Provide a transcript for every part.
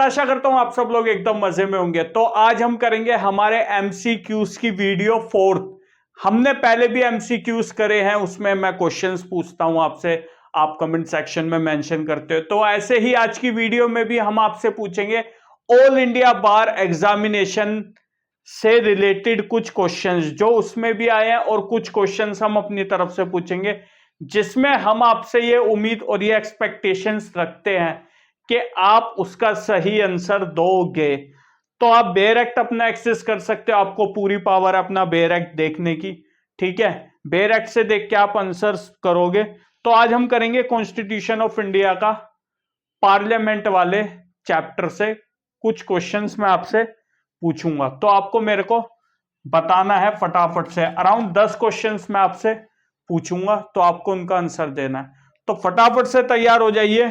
आशा करता हूं आप सब लोग एकदम मजे में होंगे। तो आज हम करेंगे हमारे एमसीक्यूज की वीडियो 4th। हमने पहले भी एमसीक्यूज करे हैं, उसमें मैं क्वेश्चंस पूछता हूं आपसे, आप कमेंट सेक्शन में मेंशन करते हो। तो ऐसे ही आज की वीडियो में भी हम आपसे पूछेंगे ऑल इंडिया बार एग्जामिनेशन से रिलेटेड कुछ क्वेश्चंस जो उसमें भी आए हैं, और कुछ क्वेश्चंस हम अपनी तरफ से पूछेंगे जिसमें हम आपसे ये उम्मीद और ये एक्सपेक्टेशंस रखते हैं कि आप उसका सही आंसर दोगे। तो आप बेयरएक्ट अपना एक्सेस कर सकते हो, आपको पूरी पावर है अपना बेयरएक्ट देखने की। ठीक है, बेयरएक्ट से देख के आप आंसर करोगे। तो आज हम करेंगे कॉन्स्टिट्यूशन ऑफ इंडिया का पार्लियामेंट वाले चैप्टर से कुछ क्वेश्चंस मैं आपसे पूछूंगा। तो आपको मेरे को बताना है फटाफट से, अराउंड 10 क्वेश्चंस मैं आपसे पूछूंगा, तो आपको उनका आंसर देना है। तो फटाफट से तैयार हो जाइए,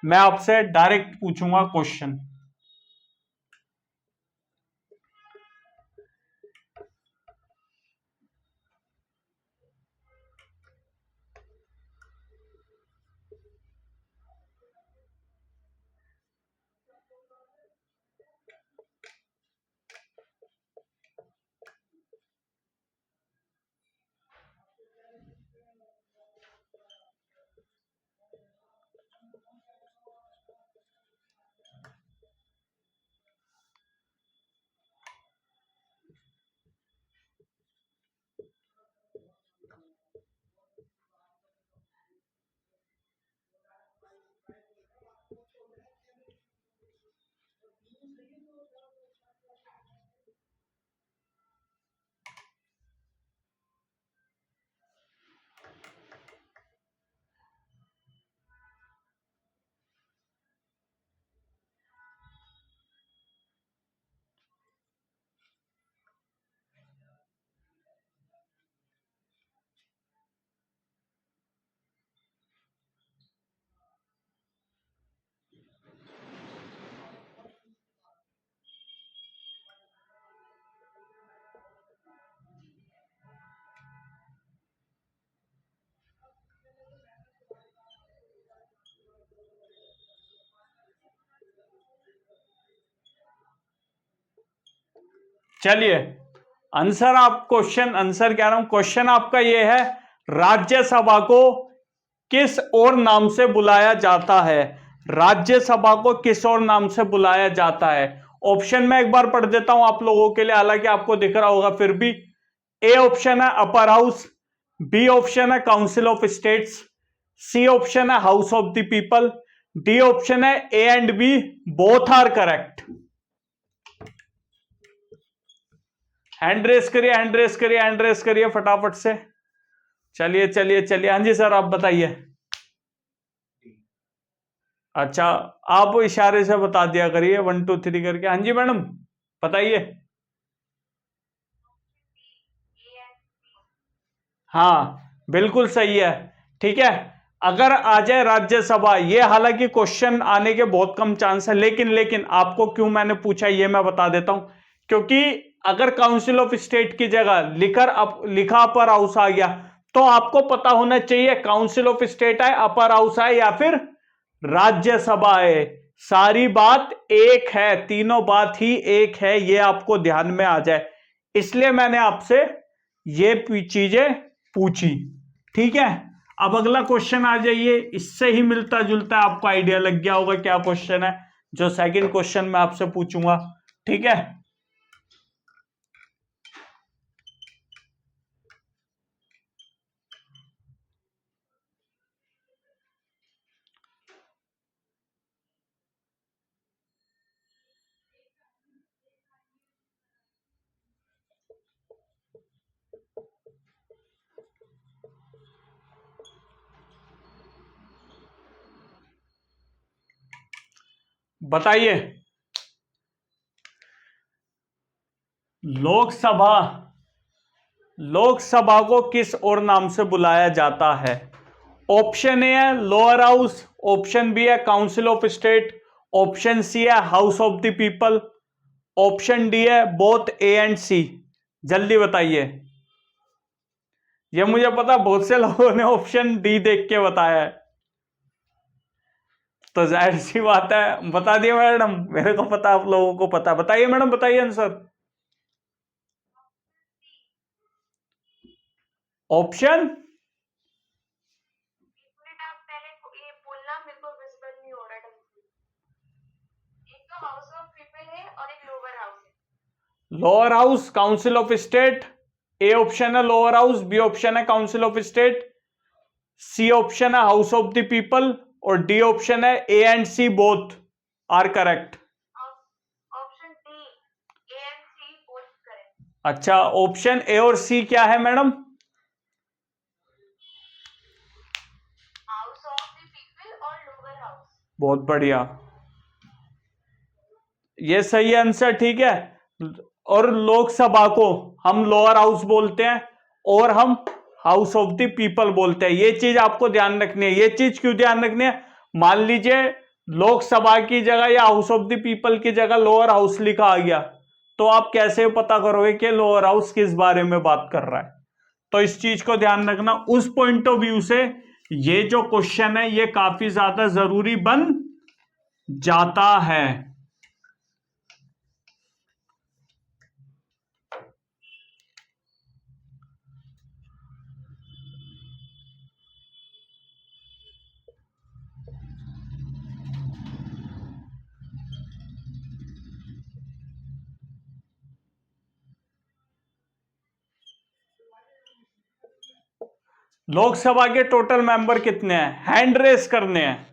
मैं आपसे डायरेक्ट पूछूंगा क्वेश्चन। चलिए, आंसर आप क्वेश्चन आंसर कह रहा हूं, क्वेश्चन आपका ये है, राज्यसभा को किस और नाम से बुलाया जाता है? राज्यसभा को किस और नाम से बुलाया जाता है? ऑप्शन में एक बार पढ़ देता हूं आप लोगों के लिए, हालांकि आपको दिख रहा होगा फिर भी। ए ऑप्शन है अपर हाउस, बी ऑप्शन है council of states, C option है house of the people, D option है A and B both are correct. Hand raise करिए, हैंड रेस करिए, हैंड रेस करिए फटाफट से। चलिए चलिए चलिए, हाँ जी सर आप बताइए। अच्छा, आप इशारे से बता दिया करिए 1 2 3 करके। हाँ जी मैडम बताइए। हाँ बिल्कुल सही है। ठीक है, अगर आ जाए राज्यसभा, ये हालांकि क्वेश्चन आने के बहुत कम चांस है, लेकिन आपको क्यों मैंने पूछा ये मैं बता देता हूं। क्योंकि अगर काउंसिल ऑफ स्टेट की जगह लिखा अपर हाउस आ गया, तो आपको पता होना चाहिए काउंसिल ऑफ स्टेट है, अपर हाउस है, या फिर राज्यसभा है। सारी बात एक है, तीनों बात ही एक है, ये आपको ध्यान में आ जाए, इसलिए मैंने आपसे ये चीजें पूछी। ठीक है, अब अगला क्वेश्चन आ जाइए, इससे ही मिलता जुलता आपको आइडिया लग गया होगा क्या क्वेश्चन है जो सेकंड क्वेश्चन मैं आपसे पूछूंगा। ठीक है, बताइए। लोकसभा लोकसभा को किस और नाम से बुलाया जाता है? ऑप्शन ए है लोअर हाउस, ऑप्शन बी है council of state, option C है house of the people, option D है बोथ ए एंड सी। जल्दी बताइए। ये मुझे पता बहुत से लोगों ने ऑप्शन डी देख के बताया है। तो जाहिर सी बात है, बता दिया मैडम, मेरे को पता, आप लोगों को पता। बताइए मैडम, बताइए answer. Option lower house, council of state. A option है लोअर हाउस, बी ऑप्शन है council of state, C option है हाउस ऑफ द पीपल, और डी ऑप्शन है A and C both are correct. अच्छा, option A और C क्या है madam? बहुत बढ़िया, ये सही आंसर, ठीक है। और लोकसभा को हम लोअर हाउस बोलते हैं और हम हाउस ऑफ द पीपल बोलते हैं। ये चीज आपको ध्यान रखनी है। ये चीज क्यों ध्यान रखनी है? मान लीजिए लोकसभा की जगह या हाउस ऑफ द पीपल की जगह लोअर हाउस लिखा आ गया, तो आप कैसे पता करोगे कि लोअर हाउस किस बारे में बात कर रहा है? तो इस चीज को ध्यान रखना। उस पॉइंट ऑफ व्यू से ये जो क्वेश्चन है ये काफी ज्यादा जरूरी बन जाता है। लोकसभा के टोटल मेंबर कितने हैं? हैंड रेस करने हैं।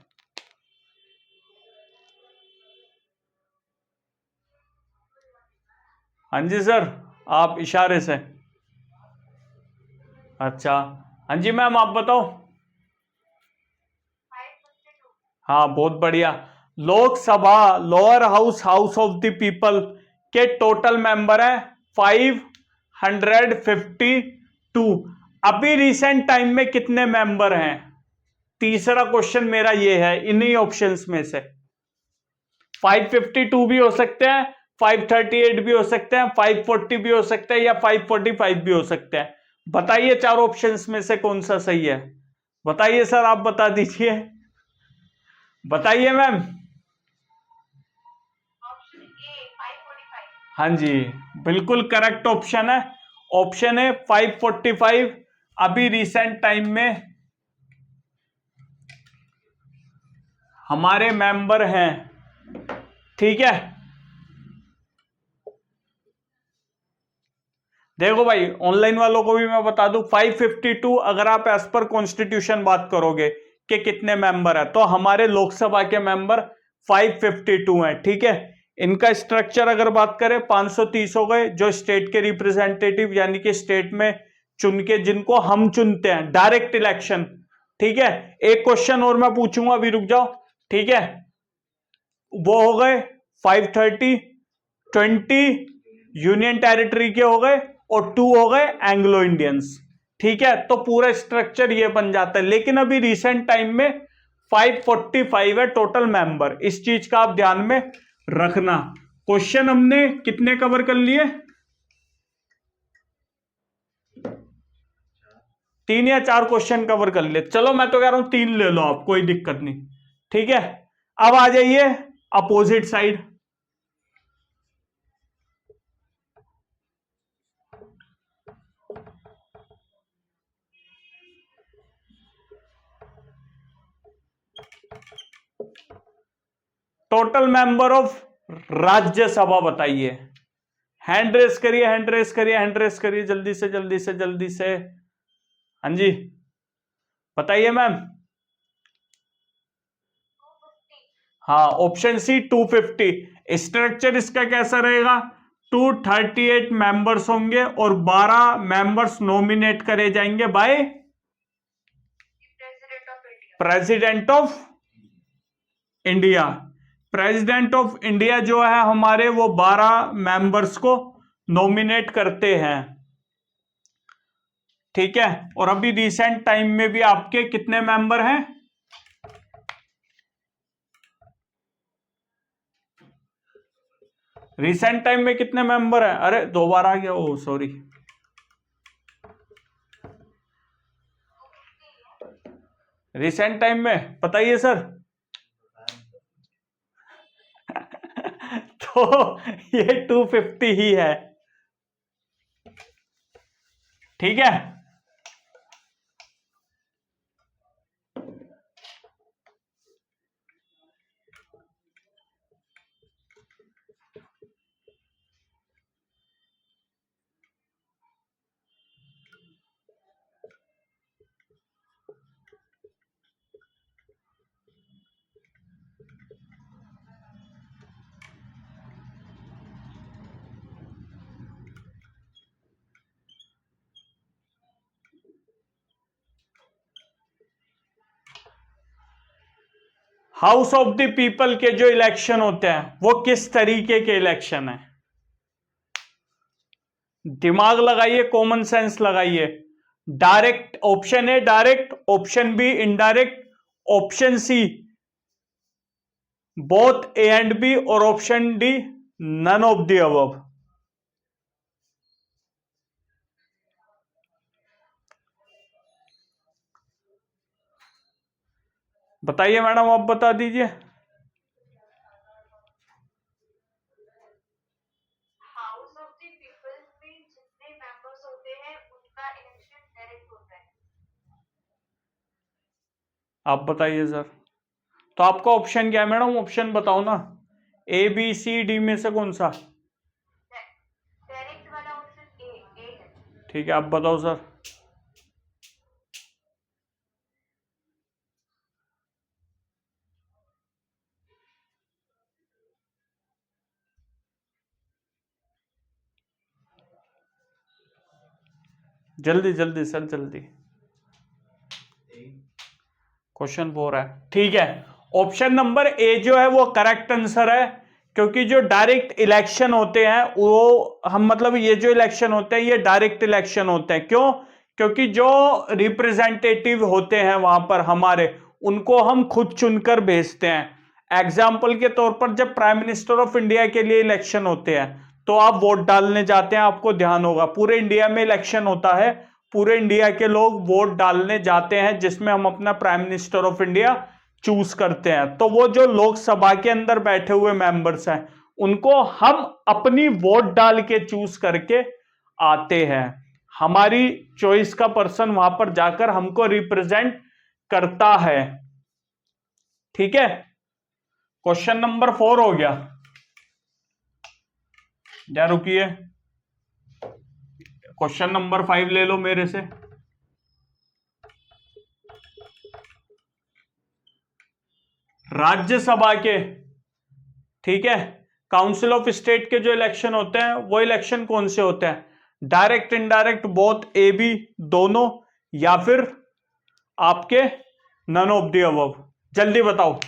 हाँ जी सर, आप इशारे से। अच्छा, हाँ जी मैम, आप बताओ। हाँ, बहुत बढ़िया। Lok Sabha, lower house, house of the people के टोटल मेंबर है 552। अभी रिसेंट टाइम में कितने मेंबर हैं? तीसरा क्वेश्चन मेरा ये है, इन्हीं ऑप्शंस में से 552 भी हो सकते हैं, 538 भी हो सकते हैं, 540 भी हो सकते हैं, या 545 भी हो सकते हैं। बताइए चार ऑप्शंस में से कौन सा सही है? बताइए सर, आप बता दीजिए। बताइए मैम। हाँ जी, बिल्कुल करेक्ट ऑप्शन है। ऑप्शन है 545। अभी रिसेंट टाइम में हमारे मेंबर हैं, ठीक है। देखो भाई, ऑनलाइन वालों को भी मैं बता दूं, 552 अगर आप एज पर कॉन्स्टिट्यूशन बात करोगे कि कितने मेंबर है, तो हमारे लोकसभा के मेंबर 552 हैं, ठीक है। इनका स्ट्रक्चर अगर बात करें, 530 हो गए जो स्टेट के रिप्रेजेंटेटिव, यानी कि स्टेट में चुन के जिनको हम चुनते हैं, डायरेक्ट इलेक्शन, ठीक है। एक क्वेश्चन और मैं पूछूंगा, अभी रुक जाओ, ठीक है। वो हो गए 530, 20 यूनियन टेरिटरी के हो गए, और 2 हो गए एंग्लो इंडियंस, ठीक है। तो पूरा स्ट्रक्चर ये बन जाता है। लेकिन अभी रिसेंट टाइम में 545 है टोटल मेंबर, इस चीज का आप ध्यान में रखना। क्वेश्चन हमने कितने कवर कर लिए? 3 या 4 क्वेश्चन कवर कर लिए। चलो मैं तो कह रहा हूं 3 ले लो आप, कोई दिक्कत नहीं, ठीक है। अब आ जाइए opposite side. Total member of Rajya Sabha बताइए। हैंड रेस करिए, हैंड रेस करिए, हैंड रेस करिए, जल्दी से जल्दी से जल्दी से। हाँ जी, बताइए मैम। हाँ, ऑप्शन सी 250। स्ट्रक्चर इसका कैसा रहेगा? 238 मेंबर्स होंगे और 12 मेंबर्स नॉमिनेट करे जाएंगे by president of India. President of India जो है हमारे, वो 12 मेंबर्स को नॉमिनेट करते हैं, ठीक है। और अभी रिसेंट टाइम में भी आपके कितने मेंबर हैं? रिसेंट टाइम में कितने मेंबर हैं? अरे 2 बार आ गया, ओ सॉरी। रिसेंट टाइम में बताइए सर। तो ये 250 ही है, ठीक है। हाउस ऑफ द पीपल के जो इलेक्शन होते हैं वो किस तरीके के इलेक्शन है? दिमाग लगाइए, कॉमन सेंस लगाइए। Direct, option A direct, option B indirect, option C both A and B, और option D none of the above. बताइए मैडम, आप बता दीजिए। हाउस ऑफ द पीपल में जितने मेंबर्स होते हैं उनका इलेक्शन डायरेक्ट होता है। आप बताइए सर। तो आपका ऑप्शन क्या है मैडम? ऑप्शन बताओ ना, ए बी सी डी में से कौन सा? डायरेक्ट वाला ऑप्शन ए है। ठीक है, आप बताओ सर। जल्दी जल्दी सर, जल्दी। क्वेश्चन 4 है, ठीक है। ऑप्शन नंबर ए जो है वो करेक्ट आंसर है, क्योंकि जो डायरेक्ट इलेक्शन होते हैं वो हम मतलब ये जो इलेक्शन होते हैं ये डायरेक्ट इलेक्शन होते हैं। क्यों? क्योंकि जो रिप्रेजेंटेटिव होते हैं वहां पर हमारे, उनको हम खुद चुनकर भेजते हैं। एग्जाम्पल के तौर पर जब प्राइम मिनिस्टर ऑफ इंडिया के लिए इलेक्शन होते हैं तो आप वोट डालने जाते हैं, आपको ध्यान होगा पूरे इंडिया में इलेक्शन होता है, पूरे इंडिया के लोग वोट डालने जाते हैं जिसमें हम अपना prime minister of India choose करते हैं। तो वो जो लोकसभा के अंदर बैठे हुए मेंबर्स हैं उनको हम अपनी वोट डाल के चूज करके आते हैं। हमारी चॉइस का पर्सन वहां पर जाकर हमको रिप्रेजेंट करता है, ठीक है। क्वेश्चन नंबर 4 हो गया। या रुकिए, क्वेश्चन नंबर 5 ले लो मेरे से। राज्यसभा के, ठीक है, काउंसिल ऑफ स्टेट के जो इलेक्शन होते हैं वो इलेक्शन कौन से होते हैं? Direct, indirect, both, A B, दोनों, या फिर आपके नन ऑफ द अबव? जल्दी बताओ।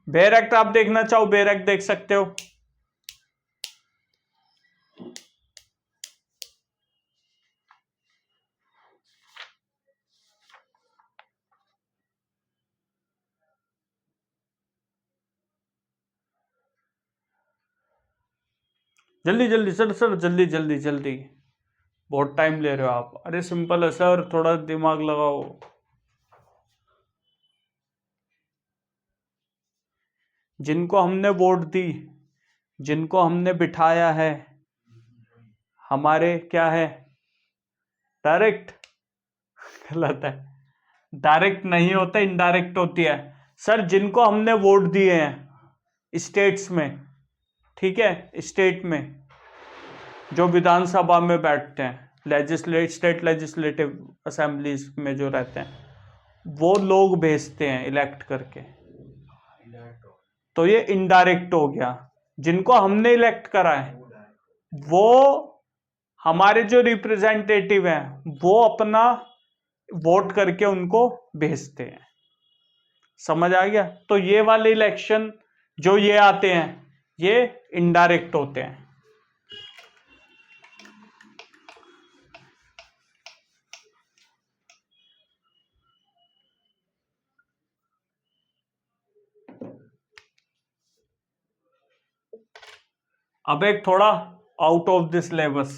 बेयर एक्ट आप देखना चाहो, बेयर एक्ट देख सकते हो। जल्दी जल्दी सर, सर जल्दी जल्दी जल्दी, बहुत टाइम ले रहे हो आप। अरे सिंपल है सर, थोड़ा दिमाग लगाओ। जिनको हमने वोट दी, जिनको हमने बिठाया है, हमारे क्या है? डायरेक्ट? गलत है, डायरेक्ट नहीं होता, इनडायरेक्ट होती है। सर जिनको हमने वोट दिए हैं स्टेट्स में, ठीक है, स्टेट में जो विधानसभा में बैठते हैं, स्टेट लेजिस्लेटिव असेंबलीज में जो रहते हैं, वो लोग भेजते हैं इलेक्ट करके, तो ये इनडायरेक्ट हो गया। जिनको हमने इलेक्ट करा है वो हमारे जो रिप्रेजेंटेटिव हैं वो अपना वोट करके उनको भेजते हैं। समझ आ गया? तो ये वाले इलेक्शन जो ये आते हैं ये इनडायरेक्ट होते हैं। अब एक थोड़ा आउट ऑफ दिस सिलेबस,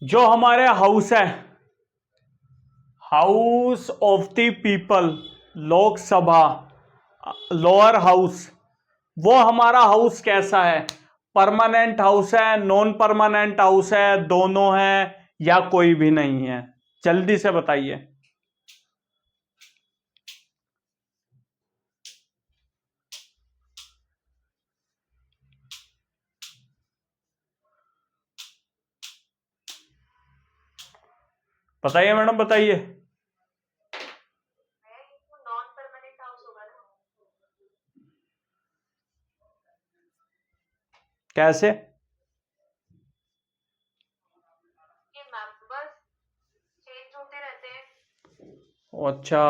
जो हमारे हाउस है, house of the people, Lok Sabha, lower house, वो हमारा हाउस कैसा है? परमानेंट हाउस है, नॉन परमानेंट हाउस है, दोनों है, या कोई भी नहीं है? जल्दी से बताइए। बताइए मैडम, बताइए। नॉन परमानेंट हाउस होगा ना। कैसे? ये मेंबर्स चेंज होते रहते हैं। अच्छा,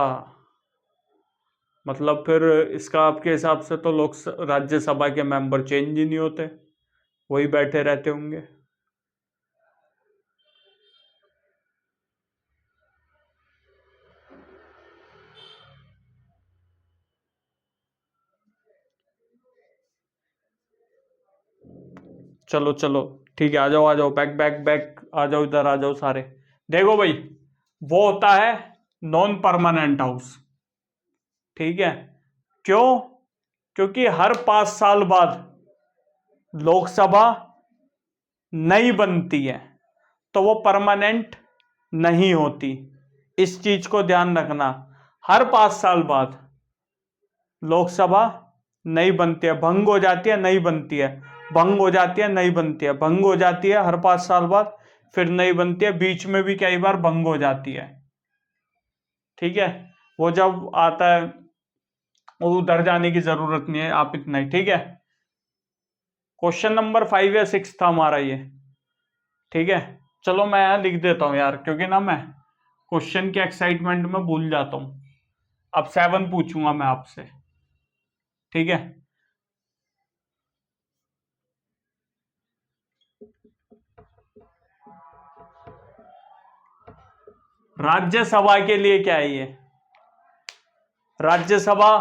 मतलब फिर इसका आपके हिसाब से तो लोक राज्यसभा के मेंबर चेंज ही नहीं होते, वही बैठे रहते होंगे। चलो चलो, ठीक है, आ जाओ आ जाओ, बैक बैक बैक, आ जाओ इधर, आ जाओ सारे। देखो भाई, वो होता है नॉन परमानेंट हाउस, ठीक है? क्यों? क्योंकि हर 5 साल बाद लोकसभा नई बनती है, तो वो परमानेंट नहीं होती। इस चीज को ध्यान रखना। हर 5 साल बाद लोकसभा नई बनती है, भंग हो जाती है, नई बनती है, भंग हो जाती है, नई बनती है, भंग हो जाती है हर 5 साल बाद, फिर नई बनती है, बीच में भी कई बार भंग हो जाती है, ठीक है? वो जब आता है, वो उधर जाने की जरूरत नहीं है, आप इतना ही, ठीक है? क्वेश्चन नंबर 5 या 6 था हमारा ये, ठीक है? चलो मैं यहां लिख देता हूं यार, क्योंकि ना मैं क्वेश्चन के एक्साइटमेंट में भूल जाता हूं। अब 7 पूछूंगा मैं आपसे, ठीक है? राज्यसभा के लिए क्या है ये? Rajya Sabha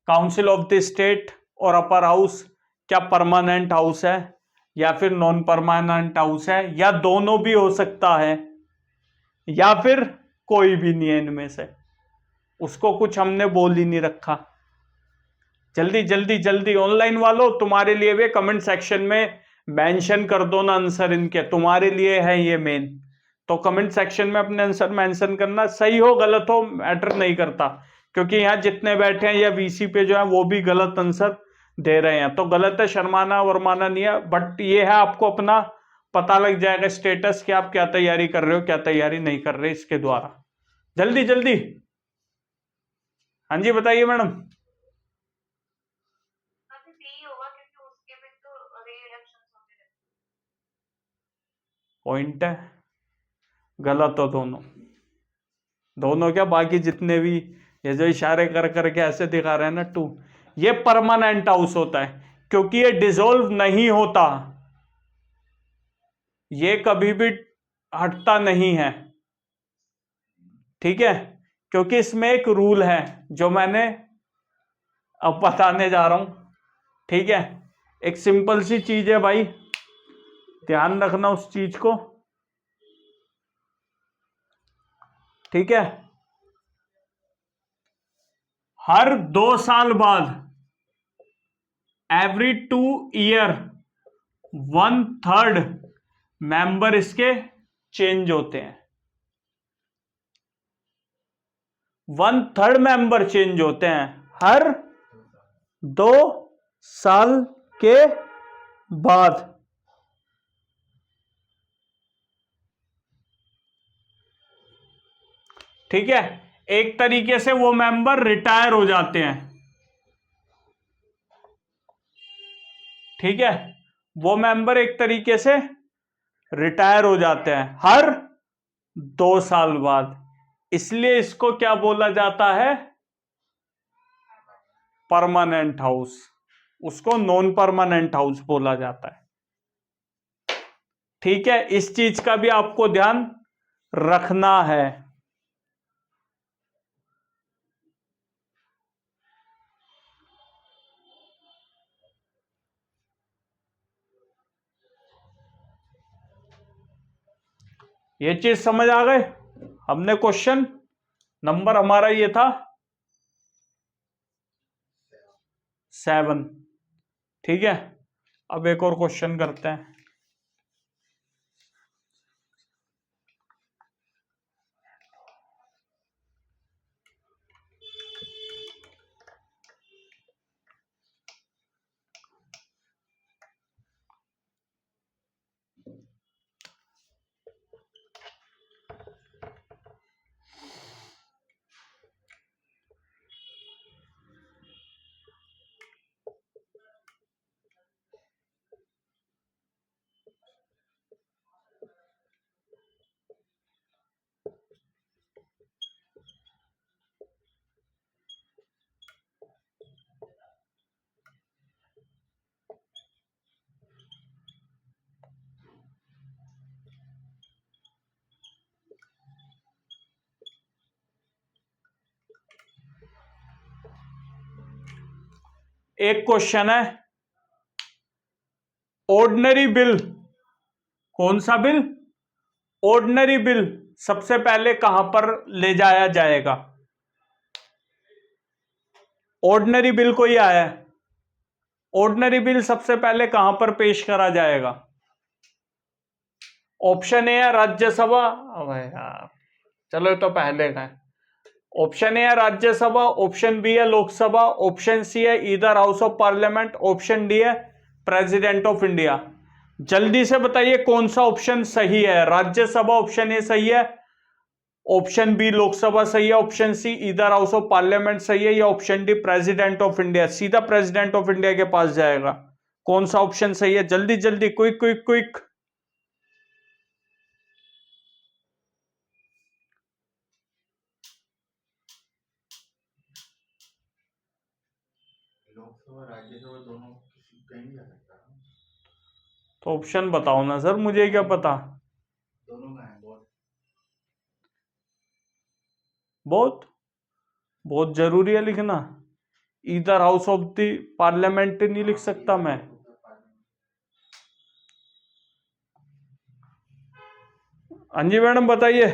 council of the state और अपर हाउस, क्या परमानेंट हाउस है या फिर नॉन परमानेंट हाउस है, या दोनों भी हो सकता है, या फिर कोई भी नहीं है इनमें से? उसको कुछ हमने बोल ही नहीं रखा। जल्दी जल्दी जल्दी, ऑनलाइन वालों तुम्हारे लिए भी कमेंट सेक्शन में मेंशन कर दो ना आंसर इनके, तुम्हारे लिए है ये मेन। तो कमेंट सेक्शन में अपने आंसर मेंशन करना, सही हो गलत हो मैटर नहीं करता, क्योंकि यहाँ जितने बैठे हैं या वीसी पे जो है वो भी गलत आंसर दे रहे हैं, तो गलत है, शर्माना वरमाना नहीं है, बट ये है आपको अपना पता लग जाएगा स्टेटस कि आप क्या तैयारी कर रहे हो, क्या तैयारी नहीं कर रहे इसके द्वारा। जल्दी जल्दी, हाँ जी बताइए मैडम। अभी बी होगा क्योंकि उसके में तो रे इलेक्शंस होते रहते पॉइंट है, गलत हो दोनों, दोनों क्या, बाकी जितने भी ये जो इशारे कर करके ऐसे दिखा रहे हैं ना टू, ये परमानेंट हाउस होता है, क्योंकि ये डिसॉल्व नहीं होता, ये कभी भी हटता नहीं है, ठीक है? क्योंकि इसमें एक रूल है जो मैंने अब बताने जा रहा हूं, ठीक है? एक सिंपल सी चीज है भाई, ध्यान रखना उस चीज को, ठीक है? हर 2 साल बाद, एवरी 2 ईयर, 1/3 मेंबर इसके चेंज होते हैं, 1/3 मेंबर चेंज होते हैं हर 2 साल के बाद, ठीक है? एक तरीके से वो मेंबर रिटायर हो जाते हैं, ठीक है? वो मेंबर एक तरीके से रिटायर हो जाते हैं हर 2 साल बाद, इसलिए इसको क्या बोला जाता है? Permanent house. उसको नॉन परमानेंट हाउस बोला जाता है, ठीक है? इस चीज का भी आपको ध्यान रखना है। ये चीज समझ आ गए। हमने क्वेश्चन नंबर हमारा ये था 7। ठीक है, अब एक और क्वेश्चन करते हैं। एक क्वेश्चन है, ऑर्डिनरी बिल, कौन सा बिल? ऑर्डिनरी बिल सबसे पहले कहां पर ले जाया जाएगा? ऑर्डिनरी बिल कोई आया है, ऑर्डिनरी बिल सबसे पहले कहां पर पेश करा जाएगा? ऑप्शन ए है राज्यसभा, अबे यार चलो ये तो पहले का है। ऑप्शन ए है राज्यसभा, ऑप्शन बी है लोकसभा, ऑप्शन सी है either house of parliament, option D है प्रेसिडेंट ऑफ इंडिया। जल्दी से बताइए कौन सा ऑप्शन सही है? राज्यसभा ऑप्शन ए सही है, ऑप्शन बी लोकसभा सही है, option C either house of parliament सही है, या option D president of India? सीधा प्रेसिडेंट ऑफ इंडिया के पास जाएगा। कौन सा ऑप्शन सही है? जल्दी जल्दी, quick quick quick. Lok Sabha Rajya Sabha दोनों किसी कहीं नहीं जा सकता। तो ऑप्शन बताओ ना सर, मुझे क्या पता। दोनों का है बहुत। बहुत बहुत जरूरी है लिखना। Either house of the parliament नहीं लिख सकता मैं। हाँ जी मैडम बताइए।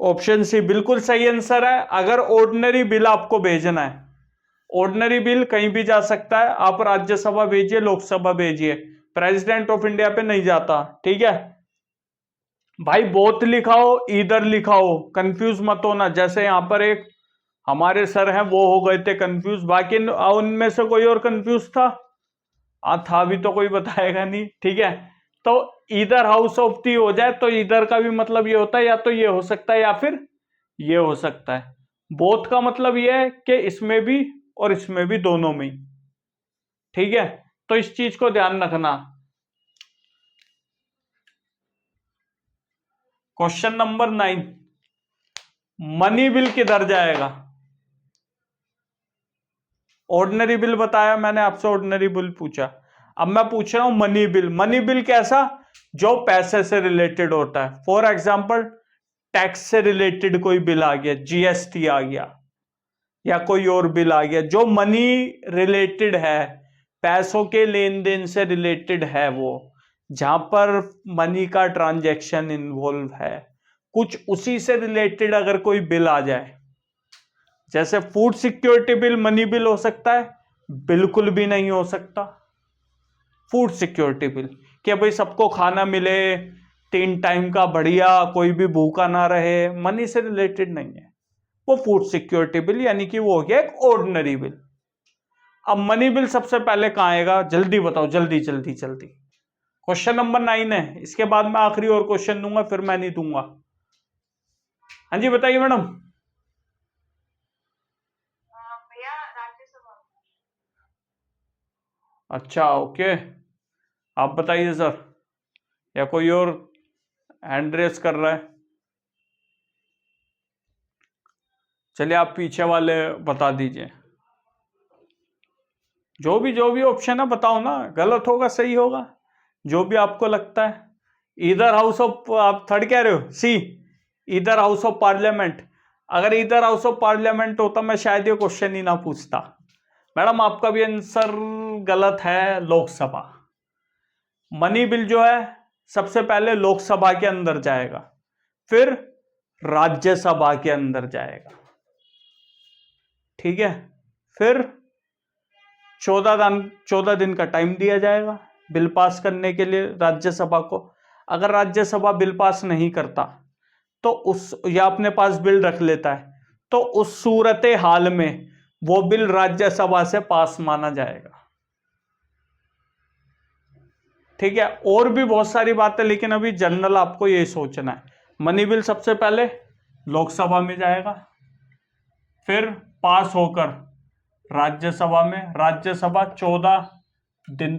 ऑप्शन सी बिल्कुल सही आंसर है। अगर ऑर्डिनरी बिल आपको भेजना है, ऑर्डिनरी बिल कहीं भी जा सकता है, आप राज्यसभा भेजिए, लोकसभा भेजिए, प्रेसिडेंट ऑफ इंडिया पे नहीं जाता। ठीक है भाई, बोथ लिखाओ इधर लिखाओ, कंफ्यूज मत होना। जैसे यहां पर एक हमारे सर हैं वो हो गए थे कंफ्यूज, बाकी उनमें से कोई और कंफ्यूज था? था भी तो कोई बताएगा नहीं। ठीक है, तो इधर हाउस ऑफ दी हो जाए तो इधर का भी मतलब ये होता है, या तो ये हो सकता है या फिर ये हो सकता है। बोथ का मतलब ये है कि इसमें भी और इसमें भी, दोनों में। ठीक है, तो इस चीज को ध्यान रखना। क्वेश्चन नंबर 9, मनी बिल किधर जाएगा? ऑर्डिनरी बिल बताया मैंने आपसे, ऑर्डिनरी बिल पूछा। अब मैं पूछ रहा हूं मनी बिल। मनी बिल कैसा? जो पैसे से रिलेटेड होता है। फॉर एग्जांपल टैक्स से रिलेटेड कोई बिल आ गया, जीएसटी आ गया, या कोई और बिल आ गया जो मनी रिलेटेड है, पैसों के लेन देन से रिलेटेड है, वो जहां पर मनी का ट्रांजैक्शन इन्वॉल्व है, कुछ उसी से रिलेटेड अगर कोई बिल आ जाए, जैसे food security bill money bill हो सकता है? बिल्कुल भी नहीं हो सकता। फूड सिक्योरिटी बिल कि भाई सबको खाना मिले 3 टाइम का बढ़िया, कोई भी भूखा ना रहे, मनी से रिलेटेड नहीं है वो फूड सिक्योरिटी बिल, यानी कि वो हो गया एक ऑर्डिनरी बिल। अब मनी बिल सबसे पहले कहां आएगा? जल्दी बताओ, जल्दी जल्दी जल्दी। क्वेश्चन नंबर 9 है, इसके बाद मैं आखिरी और क्वेश्चन दूंगा, फिर मैं नहीं दूंगा। हाँ जी बताइए मैडम। भैया राज्यसभा। अच्छा ओके, आप बताइए सर, या कोई और हैंड रेस कर रहा है? चलिए आप पीछे वाले बता दीजिए। जो भी ऑप्शन है बताओ ना, गलत होगा सही होगा, जो भी आपको लगता है। इधर हाउस ऑफ, आप थर्ड कह रहे हो? सी, इधर हाउस ऑफ पार्लियामेंट। अगर इधर हाउस ऑफ पार्लियामेंट होता मैं शायद ये क्वेश्चन ही ना पूछता। मैडम आपका भी आंसर गलत है, लोकसभा। मनी बिल जो है सबसे पहले लोकसभा के अंदर जाएगा, फिर राज्यसभा के अंदर जाएगा, ठीक है। फिर 14 दिन का टाइम दिया जाएगा बिल पास करने के लिए राज्यसभा को। अगर राज्यसभा बिल पास नहीं करता तो या अपने पास बिल रख लेता है, तो उस सूरत हाल में वो बिल राज्यसभा से पास माना जाएगा, ठीक है। और भी बहुत सारी बातें, लेकिन अभी जनरल आपको ये सोचना है। मनी बिल सबसे पहले लोकसभा में जाएगा, फिर पास होकर राज्यसभा में, राज्यसभा 14 दिन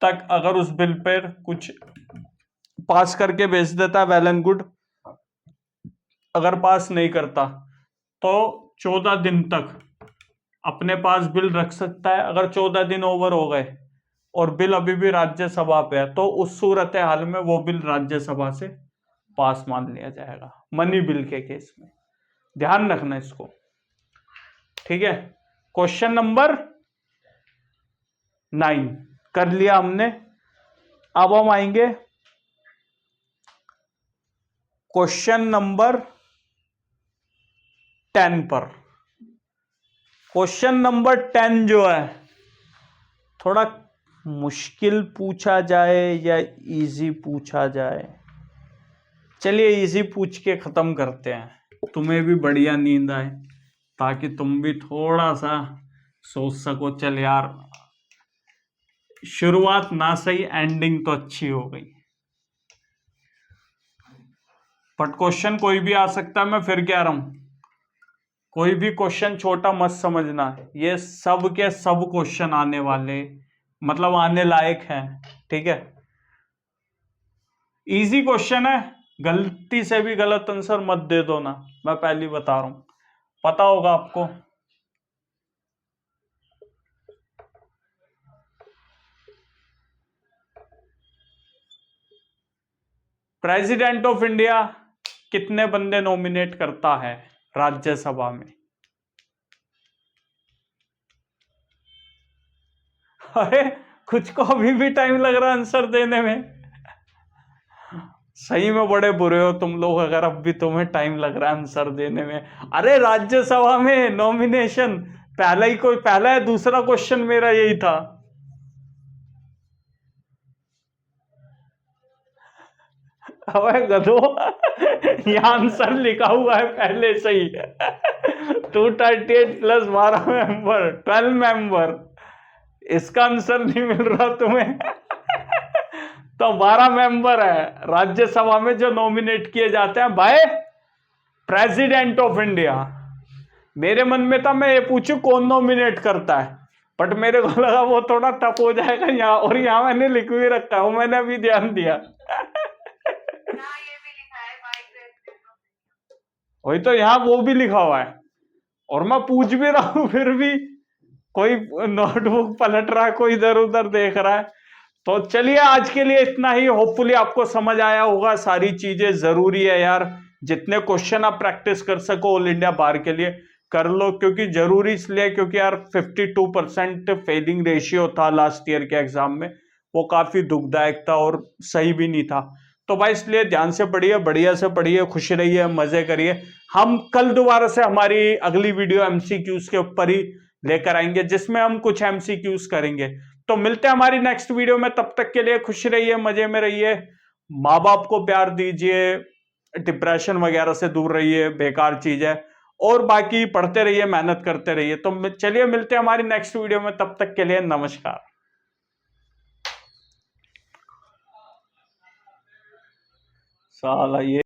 तक अगर उस बिल पर कुछ पास करके भेज देता है, वेल एंड गुड। अगर पास नहीं करता तो 14 दिन तक अपने पास बिल रख सकता है। अगर 14 दिन ओवर हो गए और बिल अभी भी राज्यसभा पे है, तो उस सूरत हाल में वो बिल राज्यसभा से पास मान लिया जाएगा, मनी बिल के केस में। ध्यान रखना इसको, ठीक है। क्वेश्चन नंबर 9 कर लिया हमने। अब हम आएंगे क्वेश्चन नंबर 10 पर। क्वेश्चन नंबर 10 जो है थोड़ा मुश्किल पूछा जाए या इजी पूछा जाए? चलिए इजी पूछ के खत्म करते हैं, तुम्हें भी बढ़िया नींद आए, ताकि तुम भी थोड़ा सा सोच सको। चल यार, शुरुआत ना सही, एंडिंग तो अच्छी हो गई। बट क्वेश्चन कोई भी आ सकता है, मैं फिर कह रहा हूं, कोई भी क्वेश्चन छोटा मत समझना। ये सब के सब क्वेश्चन आने वाले, मतलब आने लायक हैं, ठीक है। इजी क्वेश्चन है, गलती से भी गलत आंसर मत दे दो ना, मैं पहले बता रहा हूं, पता होगा आपको। प्रेसिडेंट ऑफ इंडिया कितने बंदे नॉमिनेट करता है राज्यसभा में? अरे कुछ को अभी भी टाइम लग रहा है आंसर देने में। सही में बड़े बुरे हो तुम लोग, अगर अब भी तुम्हें टाइम लग रहा है आंसर देने में। अरे राज्यसभा में नॉमिनेशन पहला है, दूसरा क्वेश्चन मेरा यही था। अबे गधो, यहाँ आंसर लिखा हुआ है पहले से ही 238 प्लस 12 मेंबर, 12 मेंबर। इसका आंसर नहीं मिल रहा तुम्हें तो 12 मेंबर है राज्यसभा में जो नॉमिनेट किए जाते हैं बाय प्रेसिडेंट ऑफ इंडिया। मेरे मन में था मैं ये पूछूं कौन नॉमिनेट करता है, बट मेरे को लगा वो थोड़ा टफ हो जाएगा यहाँ, और यहाँ मैंने लिख भी रखा हूं, मैंने अभी ध्यान दिया। वही तो, यहाँ वो भी लिखा हुआ है, और मैं पूछ भी रहा हूं, फिर भी कोई नोटबुक पलट रहा है, कोई इधर उधर देख रहा है। तो चलिए आज के लिए इतना ही। होपफुली आपको समझ आया होगा, सारी चीजें जरूरी है यार। जितने क्वेश्चन आप प्रैक्टिस कर सको ऑल इंडिया बार के लिए कर लो, क्योंकि जरूरी इसलिए क्योंकि यार 52% फेलिंग रेशियो था लास्ट ईयर के एग्जाम में, वो काफी दुखदायक था और सही भी नहीं था। तो भाई इसलिए ध्यान से पढ़िए, बढ़िया से पढ़िए, खुश रहिए, मजे करिए। हम कल दोबारा से हमारी अगली वीडियो एमसीक्यूज के ऊपर ही लेकर आएंगे, जिसमें हम कुछ एमसीक्यूज करेंगे। तो मिलते हैं हमारी नेक्स्ट वीडियो में, तब तक के लिए खुश रहिए, मजे में रहिए, माँ बाप को प्यार दीजिए, डिप्रेशन वगैरह से दूर रहिए, बेकार चीज है, और बाकी पढ़ते रहिए, मेहनत करते रहिए। तो चलिए मिलते हैं हमारी नेक्स्ट वीडियो में, तब तक के लिए नमस्कार। साला ये